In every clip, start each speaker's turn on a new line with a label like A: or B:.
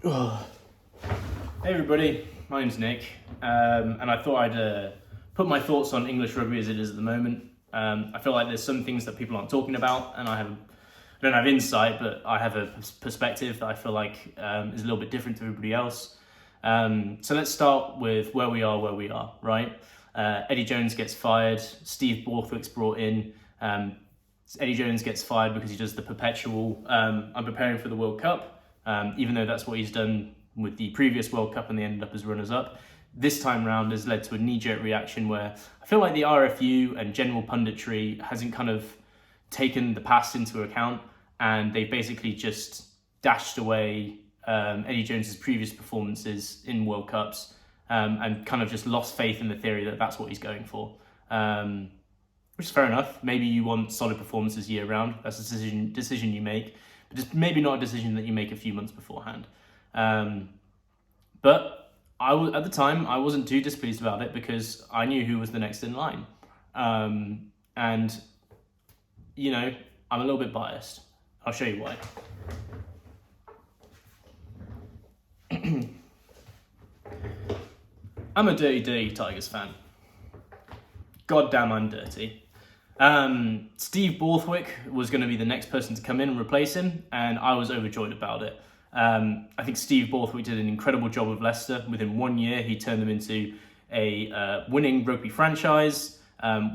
A: Hey everybody, my name's Nick, and I thought I'd put my thoughts on English rugby as it is at the moment. I feel like there's some things that people aren't talking about, and I don't have insight, but I have a perspective that I feel like is a little bit different to everybody else. So let's start with where we are, right? Eddie Jones gets fired, Steve Borthwick's brought in. Eddie Jones gets fired because he does the perpetual, I'm preparing for the World Cup, even though that's what he's done with the previous World Cup and they ended up as runners-up. This time round has led to a knee-jerk reaction where I feel like the RFU and general punditry hasn't kind of taken the past into account, and they basically just dashed away Eddie Jones's previous performances in World Cups and kind of just lost faith in the theory that that's what he's going for. Which is fair enough. Maybe you want solid performances year round. That's a decision you make, but it's maybe not a decision that you make a few months beforehand. But at the time, I wasn't too displeased about it because I knew who was the next in line. And, you know, I'm a little bit biased. I'll show you why. I'm a dirty Tigers fan. Goddamn, I'm dirty. Steve Borthwick was going to be the next person to come in and replace him, and I was overjoyed about it. I think Steve Borthwick did an incredible job with Leicester. Within 1 year, he turned them into a winning rugby franchise.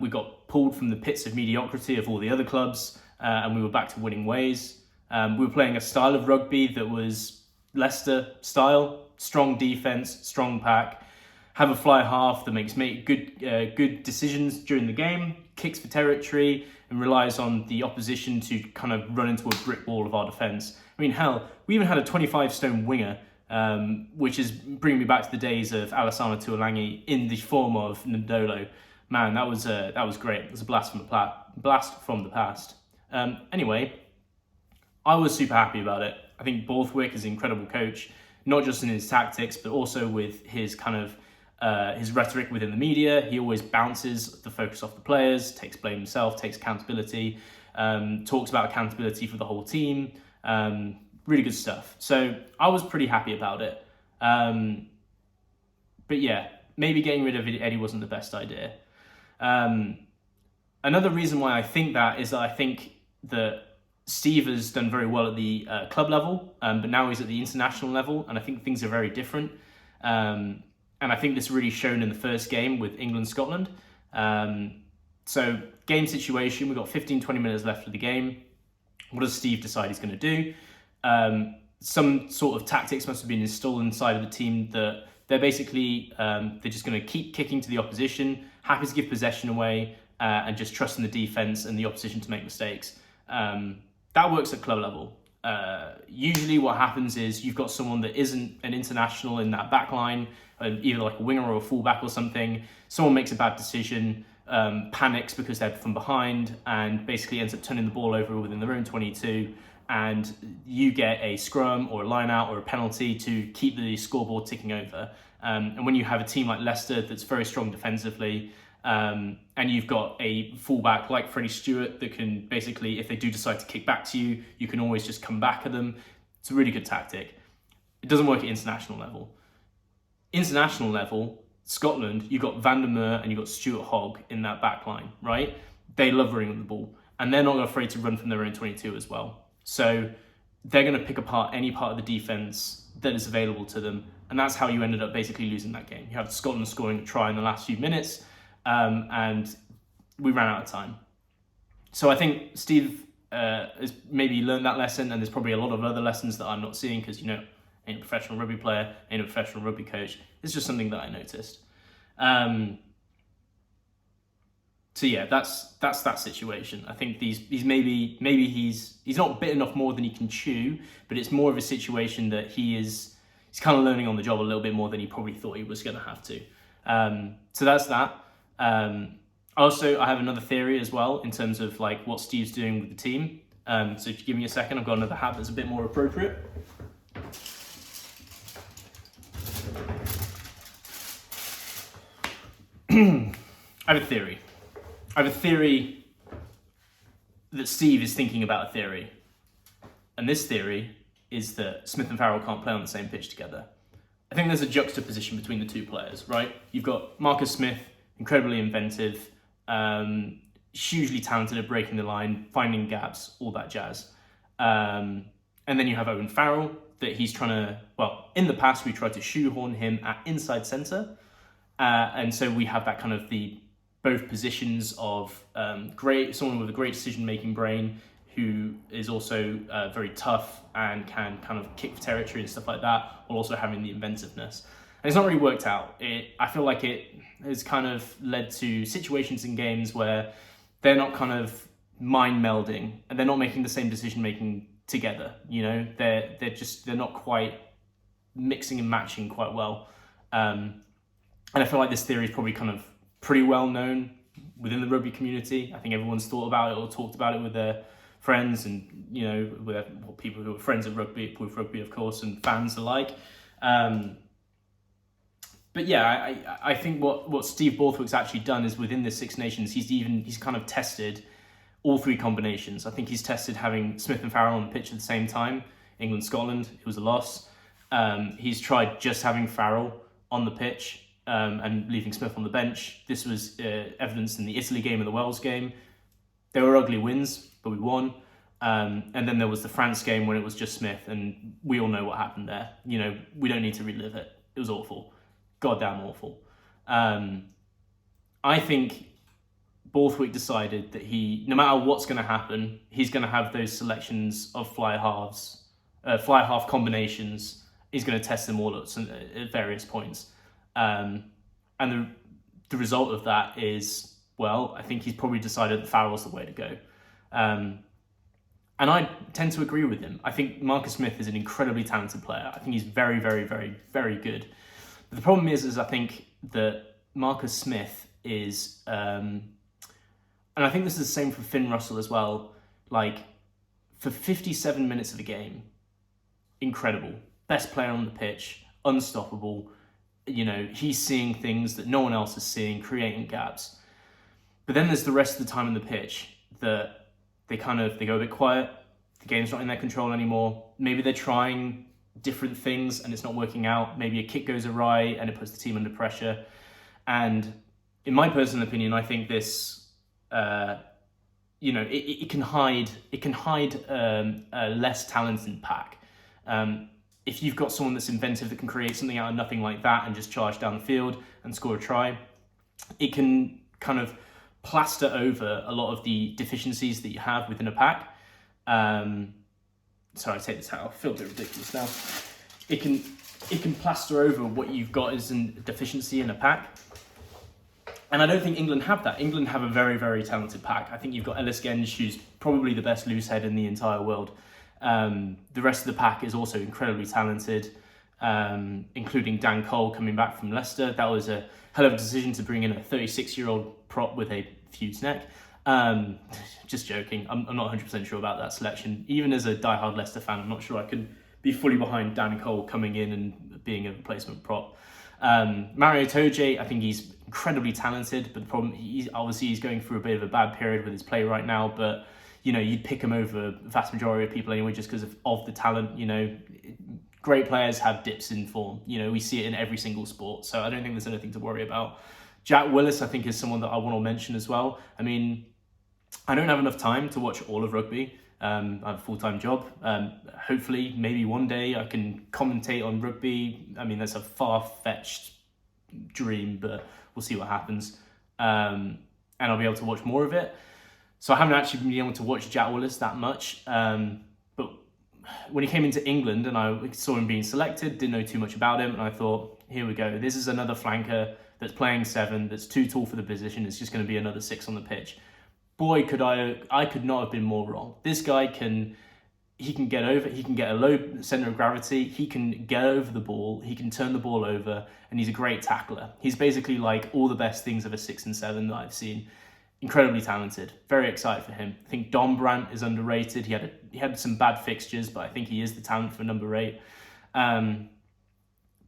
A: We got pulled from the pits of mediocrity of all the other clubs, and we were back to winning ways. We were playing a style of rugby that was Leicester style: strong defence, strong pack, have a fly half that makes good decisions during the game, kicks for territory, and relies on the opposition to kind of run into a brick wall of our defence. I mean, hell, we even had a 25-stone winger, which is bringing me back to the days of Alassana Tuolangi in the form of Ndolo. Man, that was great. It was a blast from the past. Anyway, I was super happy about it. I think Borthwick is an incredible coach, not just in his tactics, but also with his kind of his rhetoric within the media. He always bounces the focus off the players, takes blame himself, takes accountability, talks about accountability for the whole team. Really good stuff. So I was pretty happy about it. But yeah, maybe getting rid of Eddie wasn't the best idea. Another reason why I think that is that I think that Steve has done very well at the club level, but now he's at the international level, and I think things are very different. And I think this really shown in the first game with England-Scotland. So game situation, we've got 15-20 minutes left of the game. What does Steve decide he's going to do? Some sort of tactics must have been installed inside of the team that they're basically, they're just going to keep kicking to the opposition, happy to give possession away, and just trusting the defence and the opposition to make mistakes. That works at club level. Usually what happens is you've got someone that isn't an international in that back line, either like a winger or a fullback or something. Someone makes a bad decision, panics because they're from behind, and basically ends up turning the ball over within their own 22, and you get a scrum or a line out or a penalty to keep the scoreboard ticking over. And when you have a team like Leicester that's very strong defensively, and you've got a fullback like Freddie Stewart that can basically, if they do decide to kick back to you, you can always just come back at them. It's a really good tactic. It doesn't work at international level. International level, Scotland, you've got Van der Merwe and you've got Stuart Hogg in that back line, right? They love running the ball, and they're not afraid to run from their own 22 as well. So they're going to pick apart any part of the defence that is available to them, and that's how you ended up basically losing that game. You have Scotland scoring a try in the last few minutes, and we ran out of time. So I think Steve has maybe learned that lesson, and there's probably a lot of other lessons that I'm not seeing because, you know, ain't a professional rugby player, ain't a professional rugby coach. It's just something that I noticed. So yeah, that's that situation. I think he's maybe he's not bitten off more than he can chew, but it's more of a situation that he's kind of learning on the job a little bit more than he probably thought he was going to have to. So that's that. Also, I have another theory as well in terms of like what Steve's doing with the team. So if you give me a second, I've got another hat that's a bit more appropriate. I have a theory. I have a theory that Steve is thinking about a theory. And this theory is that Smith and Farrell can't play on the same pitch together. I think there's a juxtaposition between the two players, right? You've got Marcus Smith, incredibly inventive, hugely talented at breaking the line, finding gaps, all that jazz. And then you have Owen Farrell, that he's trying to, well, in the past we tried to shoehorn him at inside centre. And so we have that kind of both positions of someone with a great decision-making brain who is also very tough and can kind of kick for territory and stuff like that, while also having the inventiveness. And it's not really worked out. I feel like it has kind of led to situations in games where they're not kind of mind melding and they're not making the same decision-making together. You know, they're not quite mixing and matching quite well. And I feel like this theory is probably kind of pretty well known within the rugby community. I think everyone's thought about it or talked about it with their friends and, you know, with people who are friends of rugby, with rugby, of course, and fans alike. But yeah, I think what Steve Borthwick's actually done is within the Six Nations, he's kind of tested all three combinations. I think he's tested having Smith and Farrell on the pitch at the same time. England, Scotland, it was a loss. He's tried just having Farrell on the pitch and leaving Smith on the bench. This was evidenced in the Italy game and the Wales game. They were ugly wins, but we won. And then there was the France game when it was just Smith, and we all know what happened there. You know, we don't need to relive it. It was awful. Goddamn awful. I think Borthwick decided that no matter what's going to happen, he's going to have those selections of fly half combinations. He's going to test them all at various points. And the result of that is, well, I think he's probably decided that Farrell's the way to go. And I tend to agree with him. I think Marcus Smith is an incredibly talented player. I think he's very, very, very, very good. But the problem is I think that Marcus Smith is, and I think this is the same for Finn Russell as well, like for 57 minutes of the game, incredible. Best player on the pitch, unstoppable. You know, he's seeing things that no one else is seeing, creating gaps. But then there's the rest of the time on the pitch that they go a bit quiet. The game's not in their control anymore. Maybe they're trying different things and it's not working out. Maybe a kick goes awry and it puts the team under pressure. And in my personal opinion, I think this, it can hide a less talented pack. If you've got someone that's inventive that can create something out of nothing like that and just charge down the field and score a try, it can kind of plaster over a lot of the deficiencies that you have within a pack. Sorry, I take this out. I feel a bit ridiculous now. It can plaster over what you've got as a deficiency in a pack. And I don't think England have that. England have a very, very talented pack. I think you've got Ellis Genge, who's probably the best loose head in the entire world. The rest of the pack is also incredibly talented, including Dan Cole coming back from Leicester. That was a hell of a decision to bring in a 36-year-old prop with a fused neck. Just joking. I'm not 100% sure about that selection. Even as a diehard Leicester fan, I'm not sure I could be fully behind Dan Cole coming in and being a replacement prop. Mario Toje, I think he's incredibly talented, but the problem, he's going through a bit of a bad period with his play right now, but you know, you'd pick him over the vast majority of people anyway, just because of the talent. You know, great players have dips in form. You know, we see it in every single sport. So I don't think there's anything to worry about. Jack Willis, I think, is someone that I want to mention as well. I mean, I don't have enough time to watch all of rugby. I have a full-time job. Hopefully, maybe one day I can commentate on rugby. I mean, that's a far-fetched dream, but we'll see what happens. And I'll be able to watch more of it. So I haven't actually been able to watch Jack Willis that much. But when he came into England and I saw him being selected, didn't know too much about him. And I thought, here we go. This is another flanker that's playing 7, that's too tall for the position. It's just going to be another 6 on the pitch. Boy, I could not have been more wrong. This guy can get over, he can get a low center of gravity, he can get over the ball, he can turn the ball over, and he's a great tackler. He's basically like all the best things of a 6 and 7 that I've seen. Incredibly talented. Very excited for him. I think Don Brandt is underrated. He had some bad fixtures, but I think he is the talent for number 8.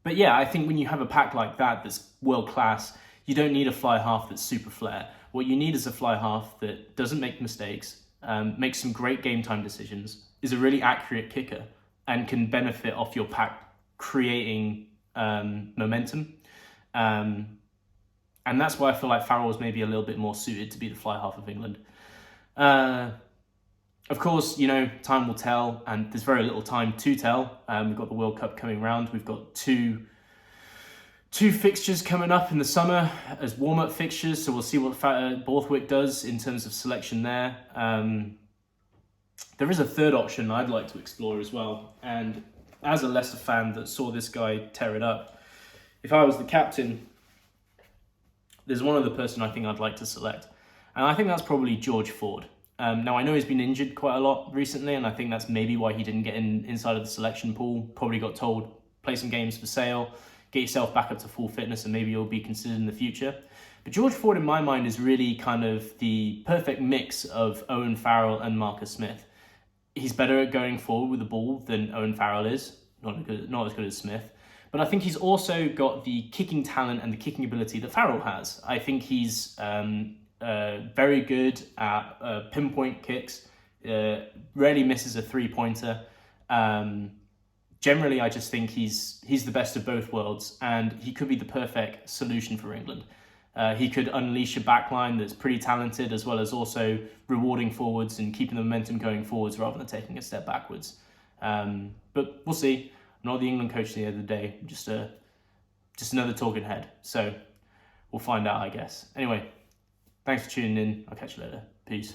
A: But yeah, I think when you have a pack like that that's world class, you don't need a fly half that's super flair. What you need is a fly half that doesn't make mistakes, makes some great game time decisions, is a really accurate kicker, and can benefit off your pack creating momentum. And that's why I feel like Farrell is maybe a little bit more suited to be the fly half of England. Of course, time will tell, and there's very little time to tell. We've got the World Cup coming round. We've got two fixtures coming up in the summer as warm-up fixtures, so we'll see what Borthwick does in terms of selection there. There is a third option I'd like to explore as well, and as a Leicester fan that saw this guy tear it up, if I was the captain, there's one other person I think I'd like to select, and I think that's probably George Ford. Now, I know he's been injured quite a lot recently, and I think that's maybe why he didn't get inside of the selection pool. Probably got told, play some games for Sale, get yourself back up to full fitness, and maybe you'll be considered in the future. But George Ford, in my mind, is really kind of the perfect mix of Owen Farrell and Marcus Smith. He's better at going forward with the ball than Owen Farrell is, not as good as Smith. But I think he's also got the kicking talent and the kicking ability that Farrell has. I think he's very good at pinpoint kicks, rarely misses a three-pointer. Generally, I just think he's the best of both worlds, and he could be the perfect solution for England. He could unleash a backline that's pretty talented, as well as also rewarding forwards and keeping the momentum going forwards rather than taking a step backwards. But we'll see. I'm not the England coach at the end of the day, just another talking head. So we'll find out, I guess. Anyway, thanks for tuning in. I'll catch you later. Peace.